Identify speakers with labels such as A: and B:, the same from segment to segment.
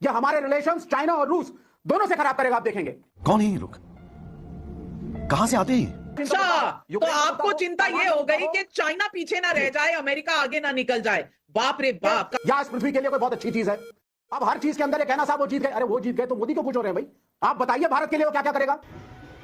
A: यह हमारे relations China और रूस दोनों से खराब करेगा, आप देखेंगे।
B: कौन है ये लोग? कहां से आते हैं?
C: अच्छा, तो आपको चिंता ये हो गई कि चाइना पीछे ना रह जाए, अमेरिका आगे ना निकल जाए। बाप रे बाप।
A: या इस पृथ्वी के लिए कोई बहुत अच्छी चीज है। अब हर चीज के अंदर ये कहना साहब वो जीत गए, अरे वो जीत गए तो मोदी को खुश हो रहे हैं भाई। आप बताइए भारत के लिए वो क्या क्या करेगा।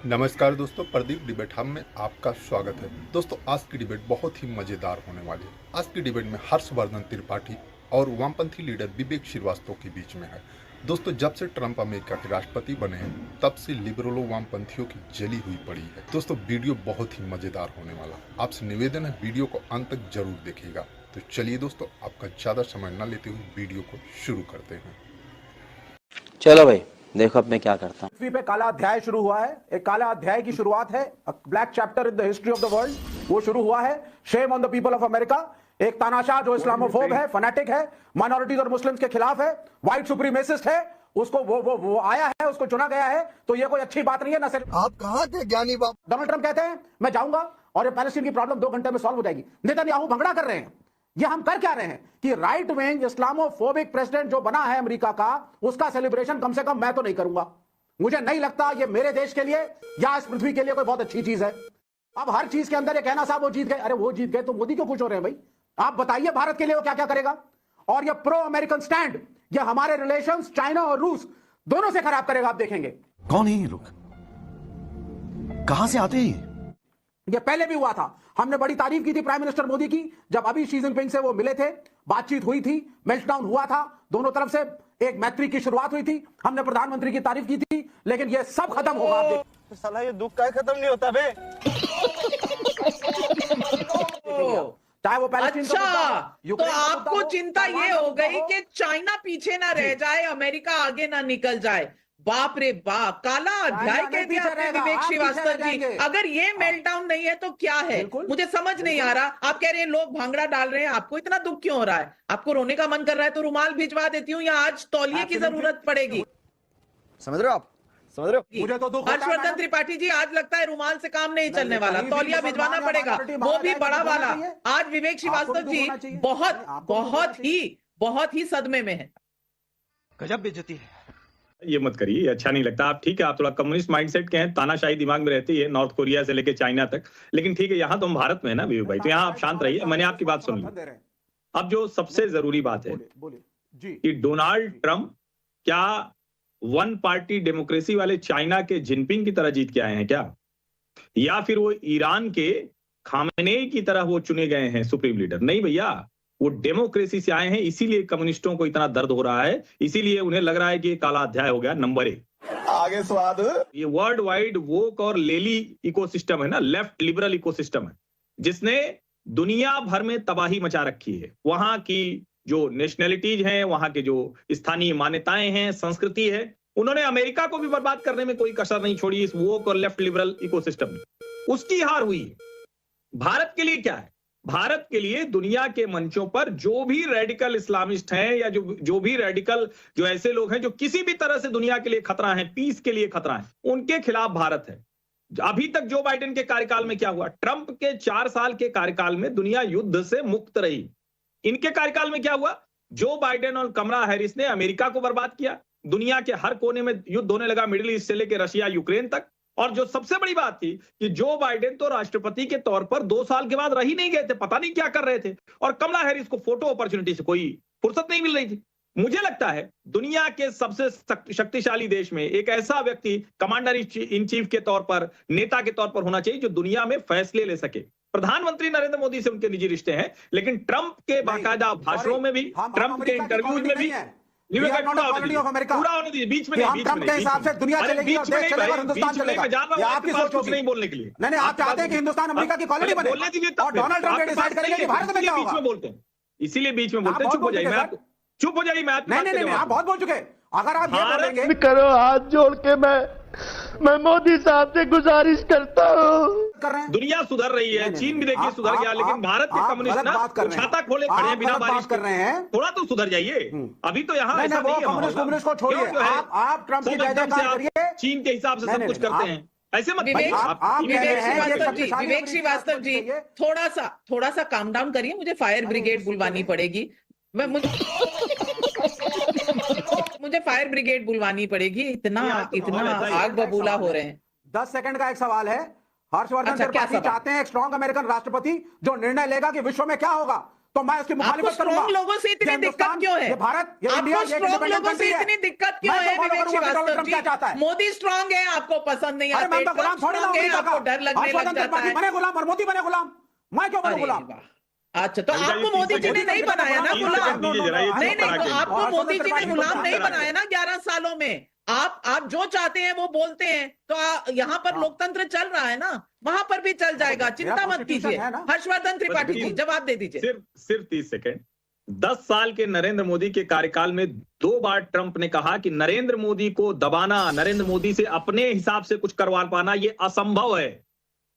D: नमस्कार दोस्तों, प्रदीप डिबेट हम में आपका स्वागत है। दोस्तों, आज की डिबेट बहुत ही मजेदार होने वाली है। आज की डिबेट में हर्षवर्धन त्रिपाठी और वामपंथी लीडर विवेक श्रीवास्तव के बीच में है। दोस्तों, जब से ट्रंप अमेरिका के राष्ट्रपति बने हैं तब से लिबरलों वामपंथियों की जली हुई पड़ी है। दोस्तों, वीडियो बहुत ही मजेदार होने वाला। आपसे निवेदन है वीडियो को अंत तक जरूर देखिएगा। तो चलिए दोस्तों, आपका ज्यादा समय न लेते हुए वीडियो को शुरू करते हैं।
E: चलो भाई, देखो अब मैं क्या करता हूँ।
A: पृथ्वी पे काला अध्याय शुरू हुआ है। एक काला अध्याय की शुरुआत है, black chapter in the history of the world, वो शुरू हुआ है। Shame on the people of America. एक तानाशाह जो इस्लामोफोब है, फनाटिक है, माइनॉरिटीज और मुस्लिम्स के खिलाफ है, व्हाइट सुप्रीमेसिस्ट है, उसको वो आया है, उसको चुना गया है। तो ये कोई अच्छी बात नहीं है। ना सिर्फ
F: आप कहां थे ज्ञानी बाप?
A: डोनाल्ड ट्रंप कहते हैं मैं जाऊंगा और ये पैलेस्टीन की प्रॉब्लम 2 घंटे में सॉल्व हो जाएगी। नेतन्याहू भंगड़ा कर रहे हैं। ये हम कर क्या रहे हैं कि राइट विंग इस्लामोफोबिक प्रेसिडेंट जो बना है अमेरिका का, उसका सेलिब्रेशन कम से कम मैं तो नहीं करूंगा। मुझे नहीं लगता ये मेरे देश के लिए या इस पृथ्वी के लिए कोई बहुत अच्छी चीज है। अब हर चीज के अंदर ये कहना साहब वो जीत गए, अरे वो जीत गए तो मोदी को खुश हो रहे हैं भाई। आप बताइए भारत के लिए वो क्या क्या करेगा। और ये प्रो अमेरिकन स्टैंड ये हमारे रिलेशंस चाइना और रूस दोनों से खराब करेगा, आप देखेंगे।
B: कौन है ये लोग? कहां से आते हैं?
A: ये पहले भी हुआ था। हमने बड़ी तारीफ की थी प्राइम मिनिस्टर मोदी की, जब अभी शी जिनपिंग से वो मिले थे, बातचीत हुई थी, मेल्टडाउन हुआ था, दोनों तरफ से एक मैत्री की शुरुआत हुई थी। हमने प्रधानमंत्री की तारीफ की थी, लेकिन ये सब खत्म होगा, आप देखेंगे।
F: साला ये दुख का खत्म नहीं होता बे।
A: चाहे वो पैलेस्टीन का मुद्दा हो,
C: अच्छा, तो
A: यूक्रेन का मुद्दा
C: आपको
A: हो,
C: चिंता ये हो गई कि चाइना पीछे ना रह जाए, अमेरिका आगे ना निकल जाए। बाप रे बाप, काला अध्याय कह दिया आपने विवेक श्रीवास्तव जी। अगर ये मेल्टडाउन नहीं है तो क्या है, मुझे समझ नहीं आ रहा। आप कह रहे हैं लोग भांगड़ा डाल रहे हैं, आपको इतना दुख क्यों हो रहा है? आपको रोने का मन कर रहा है तो रुमाल भिजवा देती हूँ, या आज तौलिए की जरूरत पड़ेगी।
F: समझ रहे हो आप? समझ रहे हो?
A: मुझे तो दुख होता है,
C: हर्षवर्धन
A: मैडम।
C: त्रिपाठी जी, आज लगता है रुमाल से काम नहीं चलने वाला,
A: कहीं भी
C: तौलिया
A: मुसलमान
C: भिजवाना
A: या
C: पड़ेगा,
A: minority
C: वो भी
A: मारा
C: बड़ा
A: जाए,
C: वाला।
A: चाहिए।
C: आज विवेक श्रीवास्तव
A: आपको भी
C: जी
A: होना चाहिए।
C: बहुत
A: आपको भी होना
C: बहुत ही सदमे में है।
F: गजब बेइज्जती है।
G: ये मत करिए, ये अच्छा नहीं लगता। आप ठीक है, आप थोड़ा कम्युनिस्ट माइंडसेट के हैं, तानाशाही दिमाग में रहती है, नॉर्थ कोरिया से लेके चाइना तक। लेकिन ठीक है, यहाँ तो हम भारत में है ना विवेक भाई, तो यहाँ आप शांत रहिए। मैंने आपकी बात सुन ली। अब जो सबसे जरूरी बात है कि डोनाल्ड ट्रंप क्या वन पार्टी डेमोक्रेसी वाले चाइना के जिनपिंग की तरह जीत के आए हैं क्या, या फिर वो ईरान के खामेनेई की तरह वो चुने गए हैं सुप्रीम लीडर? नहीं भैया, वो डेमोक्रेसी से आए हैं। इसीलिए कम्युनिस्टों को इतना दर्द हो रहा है, इसीलिए उन्हें लग रहा है कि ये काला अध्याय हो गया। नंबर 1,
F: आगे स्वाद।
G: ये वर्ल्ड वाइड वोक और लेली इकोसिस्टम है ना, लेफ्ट लिबरल इकोसिस्टम है, जिसने दुनिया भर में तबाही मचा रखी है। वहां की जो नेशनैलिटीज हैं, वहां के जो स्थानीय मान्यताएं हैं, संस्कृति है, उन्होंने अमेरिका को भी बर्बाद करने में कोई कसर नहीं छोड़ी इस वोक और लेफ्ट लिबरल इकोसिस्टम में। उसकी हार हुई है। भारत के लिए क्या है? भारत के लिए दुनिया के मंचों पर जो भी रेडिकल इस्लामिस्ट हैं, या जो भी रेडिकल जो ऐसे लोग हैं जो किसी भी तरह से दुनिया के लिए खतरा है, पीस के लिए खतरा है, उनके खिलाफ भारत है। अभी तक जो बाइडेन के कार्यकाल में क्या हुआ? ट्रंप के 4 साल के कार्यकाल में दुनिया युद्ध से मुक्त रही। इनके कार्यकाल में क्या हुआ? जो बाइडेन और कमला हैरिस ने अमेरिका को बर्बाद किया। दुनिया के हर कोने में युद्ध होने लगा, मिडिल ईस्ट से लेकर रशिया यूक्रेन तक। और जो सबसे बड़ी बात थी कि जो बाइडेन तो राष्ट्रपति के तौर पर 2 साल के बाद रह ही नहीं गए थे, पता नहीं क्या कर रहे थे, और कमला हैरिस को फोटो अपॉर्चुनिटी से कोई फुर्सत नहीं मिल रही थी। मुझे लगता है दुनिया के सबसे शक्तिशाली देश में एक ऐसा व्यक्ति कमांडर इन चीफ के तौर पर, नेता के तौर पर होना चाहिए जो दुनिया में फैसले ले सके। प्रधाधानमंत्री नरेंद्र मोदी से उनके निजी रिश्ते हैं, लेकिन ट्रंप के बाकायदा भाषणों में भी, ट्रंप के इंटरव्यूज में भी पूरा होने दीजिए। बीच में नहीं,
A: ट्रंप के हिसाब से दुनिया चलेगी और देश चलेगा और हिंदुस्तान चलेगा। ये आपकी सोच होगी।
G: नहीं बोलने के लिए
A: नहीं, आप चाहते हैं कि हिंदुस्तान अमेरिका की कॉलोनी बने और डोनाल्ड ट्रंप डिसाइड करेंगे कि भारत में क्या होगा।
G: बीच में बोलते हैं, इसीलिए बीच में बोलते हैं। चुप हो जाइए, मैं चुप हो जाइए। मैं
A: नहीं, आप बहुत बोल चुके। अगर आप ये बोलेंगे,
F: करो हाथ जोड़ के मैं मोदी साहब से गुजारिश करता हूँ।
G: दुनिया सुधर रही है, चीन भी देखिए सुधर गया, लेकिन भारत के कम्युनिस्ट ना छाता खोले खड़े हैं बिना बारिश कर रहे हैं। थोड़ा तो सुधर जाइए। अभी तो यहाँ ऐसा नहीं है।
A: कम्युनिस्ट को छोड़िए, आप ट्रंप की जय जयकार करिए।
G: चीन के हिसाब से सब कुछ करते हैं, ऐसे मत।
C: विवेक श्रीवास्तव जी, थोड़ा सा काम डाउन करिए। मुझे फायर ब्रिगेड बुलवानी पड़ेगी। मुझे फायर ब्रिगेड बुलवानी पड़ेगी, इतना इतना आग बबूला हो रहे हैं।
A: 10 सेकंड का एक सवाल है। हर्षवर्धन
C: अच्छा, क्या
A: त्रिपाठी
C: सवाल?
A: चाहते हैं एक स्ट्रॉन्ग अमेरिकन राष्ट्रपति जो निर्णय लेगा कि विश्व में क्या होगा, तो मैं उसकी
C: आपको
A: मुखालिफत करूंगा।
C: स्ट्रॉन्ग लोगों से इतनी
A: ये
C: दिक्कत
A: हिंदुस्तान,
C: क्यों है?
A: ये भारत, ये इंडिया,
C: आपको
A: ये
C: स्ट्रॉन्ग
A: independent
C: लोगों से
A: country है।
C: इतनी दिक्कत क्यों
A: मैं
C: है
A: तो follow
C: विवेक
A: करूंगा कि डोनाल्ड
C: श्रीवास्तव
A: ट्रंप क्या चाहता
C: जी?
A: है।
C: मोदी स्ट्रॉन्ग है, आपको पसंद नहीं
A: अरे
C: आता,
A: मैं तो गुलाम थोड़ी ना
C: स्ट्रॉन्ग है,
A: अमेरिका का।
C: आपको डर लगने लग
A: हर्षवर्धन
C: जाता
A: त्रिपाठी
C: है।
A: बने गुलाम और मोदी बने गुलाम, मैं क्यों बनूं
C: अरे
A: गुलाम?
C: वाह। अच्छा, तो
G: अंकल,
C: आपको
G: ये
C: मोदी जी ने
A: तीन
C: नहीं
A: सेकंड
C: बनाया ना
A: तीन
C: गुलाम?
A: सेकंड दीजिए जरा, ये
C: नहीं
A: चुप
C: नहीं,
A: करा
C: तो
A: के।
C: आपको
A: हर्षवर्धन
C: मोदी जी ने
A: त्रिपाठी को
C: गुलाम
A: चुप
C: नहीं
A: करा के।
C: बनाया ना 11 सालों में। आप जो चाहते हैं वो बोलते हैं, तो यहाँ पर लोकतंत्र चल रहा है ना, वहां पर भी चल जाएगा, चिंता मत
A: constitution
C: कीजिए।
A: है ना।
C: हर्षवर्धन त्रिपाठी जी
G: लेकिन
C: जवाब दे दीजिए।
G: सिर्फ 30 सेकंड। 10 साल के नरेंद्र मोदी के कार्यकाल में 2 बार ट्रंप ने कहा कि नरेंद्र मोदी को दबाना, नरेंद्र मोदी से अपने हिसाब से कुछ करवा पाना ये असंभव है।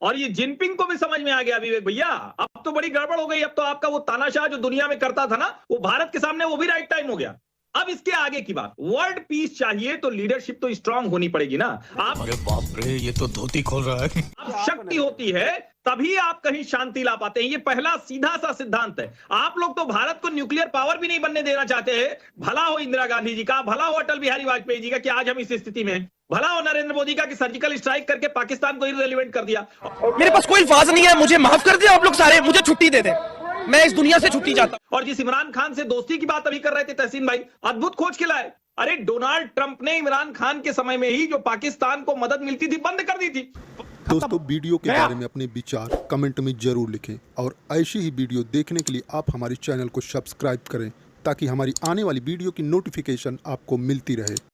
G: और ये जिनपिंग को भी समझ में आ गया विवेक भैया, अब तो बड़ी गड़बड़ हो गई। अब तो आपका वो तानाशाह जो दुनिया में करता था ना, वो भारत के सामने वो भी राइट टाइम हो गया। अब इसके आगे की बात, वर्ल्ड पीस चाहिए तो लीडरशिप तो स्ट्रांग होनी पड़ेगी ना। आप,
B: अरे बाप रे, ये तो धोती खोल रहा है।
G: अब शक्ति होती है तभी आप कहीं शांति ला पाते हैं। ये पहला सीधा सा सिद्धांत है। आप लोग तो भारत को न्यूक्लियर पावर भी नहीं बनने देना चाहते हैं। भला हो इंदिरा गांधी जी का, भला हो अटल बिहारी वाजपेयी जी का कि आज हम इस स्थिति में हैं। भला हो नरेंद्र मोदी का कि सर्जिकल स्ट्राइक करके पाकिस्तान को इररिलेवेंट कर दिया।
H: मेरे पास कोई अल्फाज नहीं है, मुझे माफ कर दे आप लोग सारे, मुझे छुट्टी दे दे, मैं इस दुनिया से छुट्टी चाहता हूं।
G: और जिस इमरान खान से दोस्ती की बात अभी कर रहे थे तहसीन भाई, अद्भुत खोज के लाए। अरे डोनाल्ड ट्रंप ने इमरान खान के समय में ही जो पाकिस्तान को मदद मिलती थी बंद कर दी थी।
D: दोस्तों, वीडियो के बारे में अपने विचार कमेंट में जरूर लिखें और ऐसी ही वीडियो देखने के लिए आप हमारे चैनल को सब्सक्राइब करें ताकि हमारी आने वाली वीडियो की नोटिफिकेशन आपको मिलती रहे।